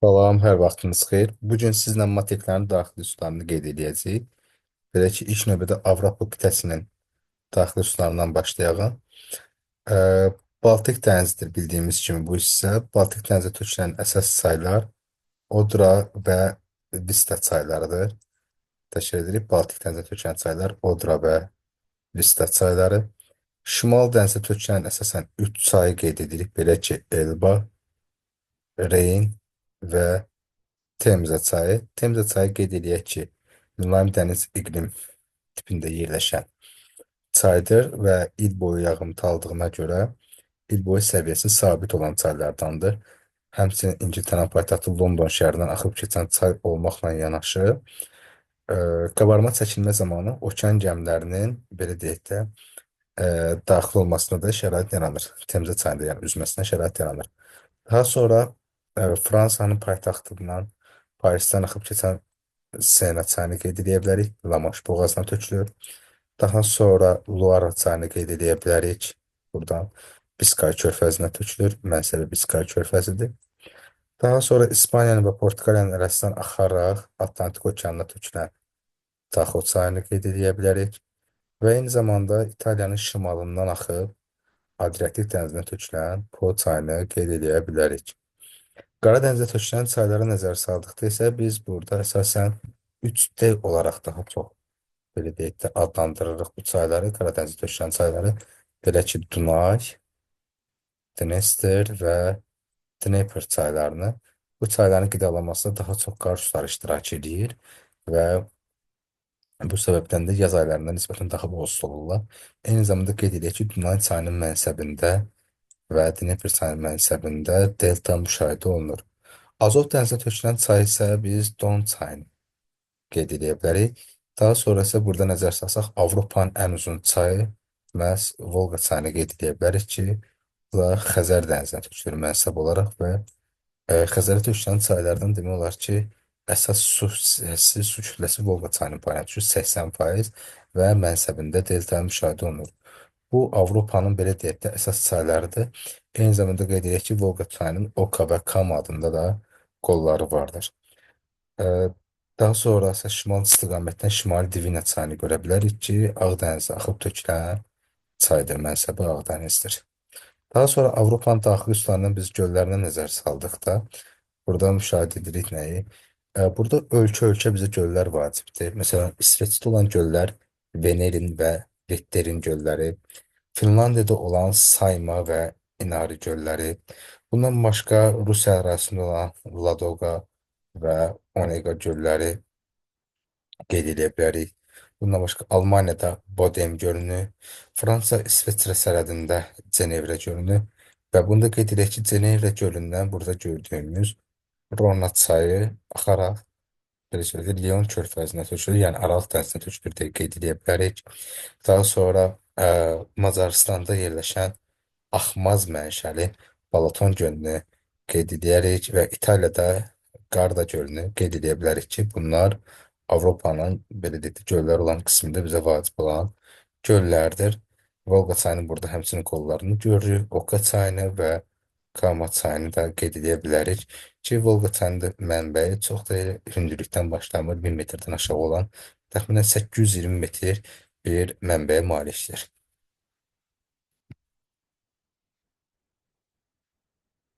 Salam, hər vaxtınız xeyir. Bu gün sizlə materiklərin daxili sularını qeyd edəcəyik. Belə ki, ilk növbədə Avropa qitəsinin daxili sularından başlayaq. Ə, Baltik dənizidir bildiyimiz kimi bu hissə. Baltik dənizə tökülən əsas çaylar Odra və Vista çaylarıdır. Təşkil edirik. Baltik dənizə tökülən çaylar Odra və Vista çayları. Şimal dənizə tökülən əsasən 3 çayı qeyd edirik. Belə ki, Elba, Reyn və Temza çayı. Temza çayı qeyd eləyək ki, mülayim dəniz iqlim tipində yerləşən çaydır və il boyu yağıntı aldığına görə il boyu səviyyəsi sabit olan çaylardandır. Həmçinin İngiltərə paytaxtı London şəhərindən axıb keçən çay olmaqla yanaşı, qabarma çəkilmə zamanı okean gəmilərinin belə deyək də daxil olmasına da şərait yaranır. Temza çayında yəni üzməsinə şərait yaranır. Daha sonra Fransanın paytaxtından Parisdən axıb keçən Sena çayını qeyd edə bilərik. Lamaş boğazına tökülür. Daha sonra Luara çayını qeyd edə bilərik. Buradan Biskay körfəzinə tökülür. Mənsəbi Biskay körfəzidir. Daha sonra İspaniyanın və Portuqaliyanın arasından axaraq Atlantik okeanına tökülən Taxo çayını qeyd edə bilərik. Və eyni zamanda İtaliyanın şimalından axıb Adriatik dənizinə tökülən Po çayını qeyd edə bilərik. Qaradənizə tökülən çaylara nəzər saldıqda isə biz burada əsasən 3D olaraq daha çox belə deyək də adlandırırıq bu çayları, Qaradənizə tökülən çayları. Belə ki, Dunay, Dnestr və Dnepr çaylarını. Bu çayların qidalanmasında daha çox qar suları iştirak edir və bu səbəbdən də yaz aylarında nisbətən daha bol su olurlar. Eyni zamanda qeyd edək ki, Dunay çayının mənsəbində və Dnepr çayının mənsəbində delta müşahidə olunur. Azov dənizinə tökülən çay isə biz Don çayını qeyd edə bilərik. Daha sonra isə burada nəzər salsaq, Avropanın ən uzun çayı məhz Volqa çayını qeyd edə bilərik ki, bu da Xəzər dənizinə tökülür mənsəb olaraq və Xəzərə tökülən çaylardan demək olar ki, əsas su kütləsi Volqa çayının payına düşür 80% və mənsəbində delta müşahidə olunur. Bu Avropanın belə deyək də əsas çaylarıdır. Eyni zamanda qeyd edək ki, Volqa çayının Oka və Kama adında da qolları vardır. Daha sonra isə şimal istiqamətdən Şimali Divina çayını görə bilərik ki, Ağdənizə axıb tökülən çaydır, mənsəbi Ağdənizdir. Daha sonra Avropanın daxili sularından biz göllərinə nəzər saldıqda, burada müşahidə edirik nəyi? Burada ölkə-ölkə bizə göllər vacibdir. Məsələn, İsveçdə olan göllər Venerin və Retterin gölləri, Finlandiyada olan Sayma və İnari gölləri, bundan başqa Rusiya ərazisində olan Ladoqa və Onega gölləri qeyd edə bilərik. Bundan başqa Almaniyada Bodem gölünü, Fransa İsveçrə sərhədində Cenevrə gölünü və bunu da qeyd edək ki, Cenevrə gölündən burada gördüyümüz Rona çayı axaraq belə söyləyək, Lion körfəzinə tökülür, yəni Aralıq dənizinə tökülür deyə qeyd edə bilərik. Daha sonra Macaristanda yerləşən Axmaz mənşəli Balaton gölünü qeyd edərik və İtaliyada Qarda gölünü qeyd edə bilərik ki, bunlar Avropanın belə deyək, göllər olan qismində bizə vacib olan göllərdir. Volqa çayının burada həmçinin qollarını görürük, Oka çayını və Kama çayını da qeyd edə bilərik ki, Volqa çayının da mənbəyi çox da hündürlükdən başlamır, 1000 metrdən aşağı olan təxminən 820 metr bir mənbəyə malikdir.